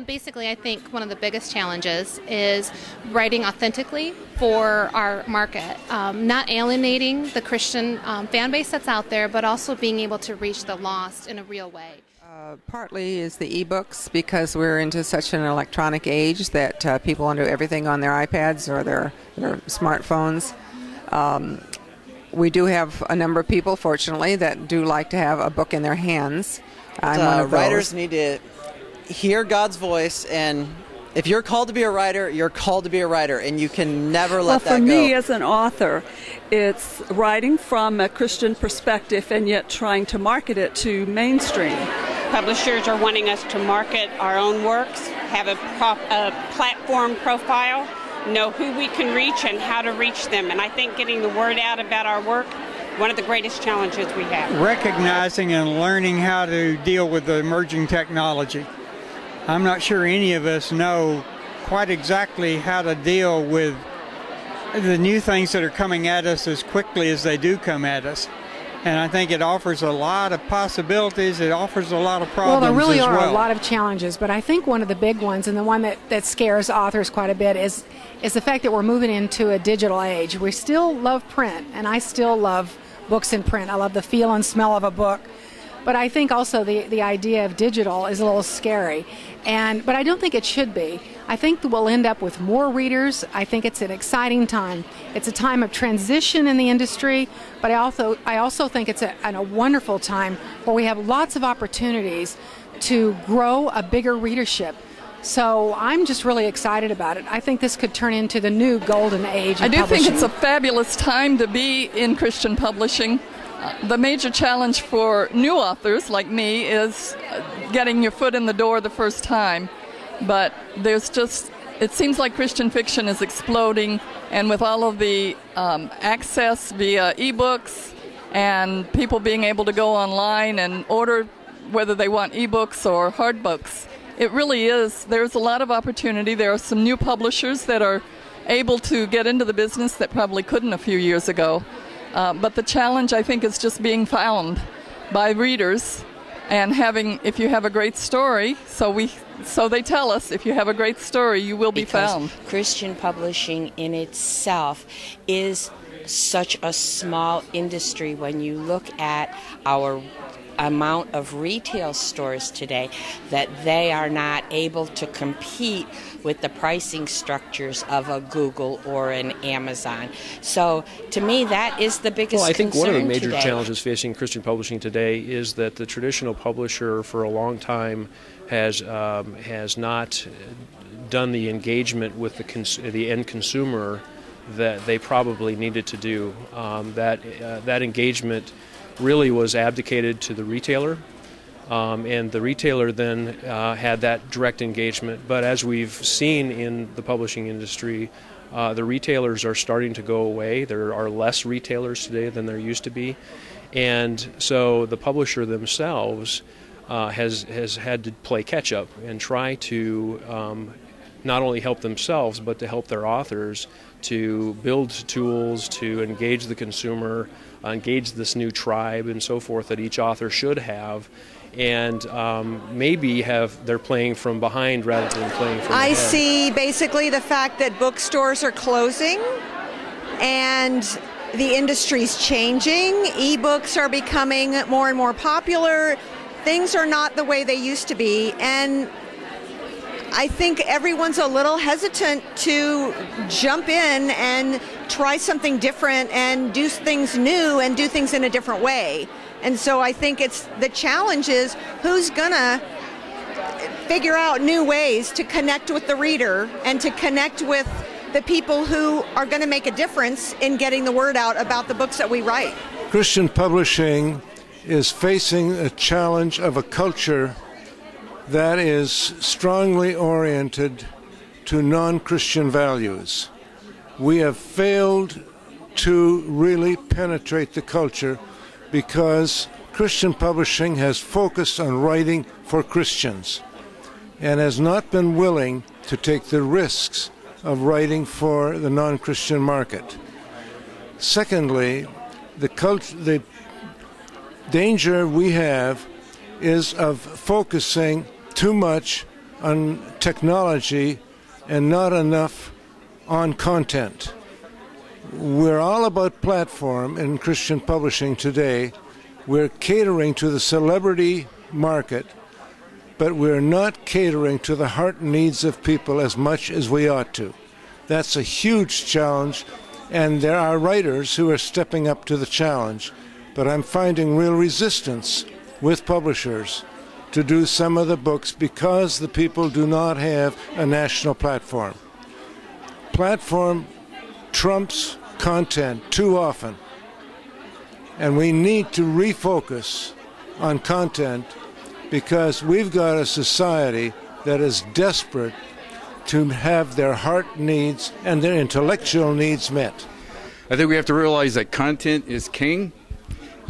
Basically, I think one of the biggest challenges is writing authentically for our market, not alienating the Christian fan base that's out there, but also being able to reach the lost in a real way. Partly is the ebooks, because we're into such an electronic age that people want to do everything on their iPads or their smartphones. We do have a number of people, fortunately, that do like to have a book in their hands. I'm one of those. Writers need to hear God's voice, and if you're called to be a writer, you're called to be a writer, and you can never let that go. Well, for me as an author, it's writing from a Christian perspective and yet trying to market it to mainstream. Publishers are wanting us to market our own works, have a platform profile, know who we can reach and how to reach them. And I think getting the word out about our work, one of the greatest challenges we have. Recognizing and learning how to deal with the emerging technology. I'm not sure any of us know quite exactly how to deal with the new things that are coming at us as quickly as they do come at us. And I think it offers a lot of possibilities. It offers a lot of problems as well. Well, there really are a lot of challenges, but I think one of the big ones, and the one that scares authors quite a bit, is the fact that we're moving into a digital age. We still love print, and I still love books in print. I love the feel and smell of a book. But I think also the idea of digital is a little scary. But I don't think it should be. I think that we'll end up with more readers. I think it's an exciting time. It's a time of transition in the industry, but I also think it's a wonderful time where we have lots of opportunities to grow a bigger readership. So I'm just really excited about it. I think this could turn into the new golden age of publishing. I do think it's a fabulous time to be in Christian publishing. The major challenge for new authors like me is getting your foot in the door the first time. But it seems like Christian fiction is exploding, and with all of the access via ebooks and people being able to go online and order whether they want ebooks or hard books, it really is. There's a lot of opportunity. There are some new publishers that are able to get into the business that probably couldn't a few years ago. But the challenge, I think, is just being found by readers and if you have a great story, so they tell us, if you have a great story, you will be found. Christian publishing in itself is such a small industry when you look at our amount of retail stores today, that they are not able to compete with the pricing structures of a Google or an Amazon. So to me, that is the biggest concern. Well, I think one of the major today. challenges facing Christian publishing today is that the traditional publisher for a long time has not done the engagement with the end consumer that they probably needed to do. That engagement really was abdicated to the retailer, and the retailer then had that direct engagement. But as we've seen in the publishing industry, the retailers are starting to go away. There are less retailers today than there used to be, and so the publisher themselves has had to play catch up and try to not only help themselves but to help their authors to build tools to engage the consumer, engage this new tribe and so forth that each author should have, and maybe they're playing from behind rather than playing from ahead. I see basically the fact that bookstores are closing and the industry's changing. Ebooks are becoming more and more popular. Things are not the way they used to be, and I think everyone's a little hesitant to jump in and try something different and do things new and do things in a different way. And so I think the challenge is who's gonna figure out new ways to connect with the reader and to connect with the people who are gonna make a difference in getting the word out about the books that we write. Christian publishing is facing a challenge of a culture that is strongly oriented to non-Christian values. We have failed to really penetrate the culture because Christian publishing has focused on writing for Christians and has not been willing to take the risks of writing for the non-Christian market. Secondly, the danger we have is of focusing too much on technology and not enough on content. We're all about platform in Christian publishing today. We're catering to the celebrity market, but we're not catering to the heart needs of people as much as we ought to. That's a huge challenge, and there are writers who are stepping up to the challenge, but I'm finding real resistance with publishers to do some of the books because the people do not have a national platform. Platform trumps content too often, and we need to refocus on content because we've got a society that is desperate to have their heart needs and their intellectual needs met. I think we have to realize that content is king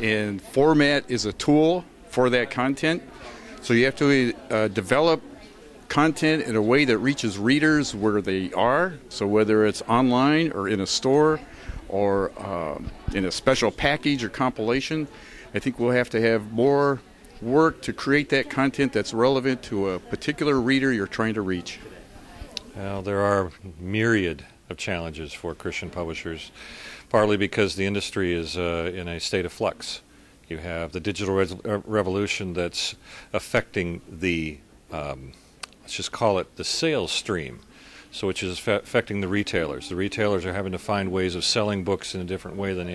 and format is a tool for that content. So you have to develop content in a way that reaches readers where they are. So whether it's online or in a store or in a special package or compilation, I think we'll have to have more work to create that content that's relevant to a particular reader you're trying to reach. Well, there are myriad of challenges for Christian publishers, partly because the industry is in a state of flux. You have the digital revolution that's affecting the, let's just call it the sales stream, so which is affecting the retailers. The retailers are having to find ways of selling books in a different way than they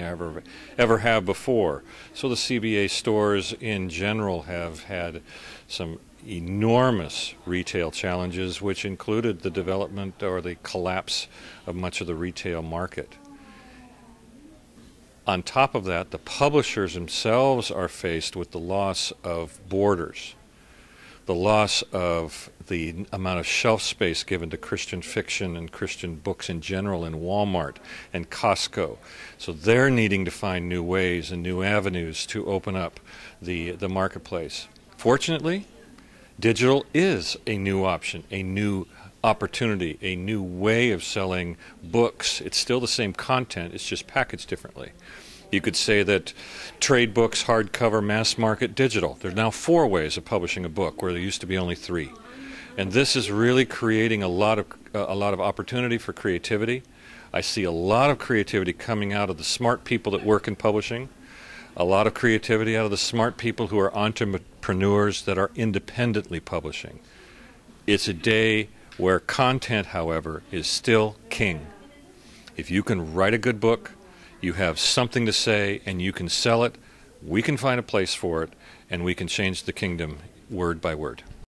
ever have before. So the CBA stores in general have had some enormous retail challenges, which included the development or the collapse of much of the retail market. On top of that, the publishers themselves are faced with the loss of borders, the loss of the amount of shelf space given to Christian fiction and Christian books in general in Walmart and Costco. So they're needing to find new ways and new avenues to open up the marketplace. Fortunately, digital is a new option, a new opportunity, a new way of selling books. It's still the same content, it's just packaged differently. You could say that trade books, hardcover, mass market, digital. There are now 4 ways of publishing a book where there used to be only 3. And this is really creating a lot of opportunity for creativity. I see a lot of creativity coming out of the smart people that work in publishing, a lot of creativity out of the smart people who are entrepreneurs that are independently publishing. It's a day where content, however, is still king. If you can write a good book, you have something to say, and you can sell it, we can find a place for it, and we can change the kingdom word by word.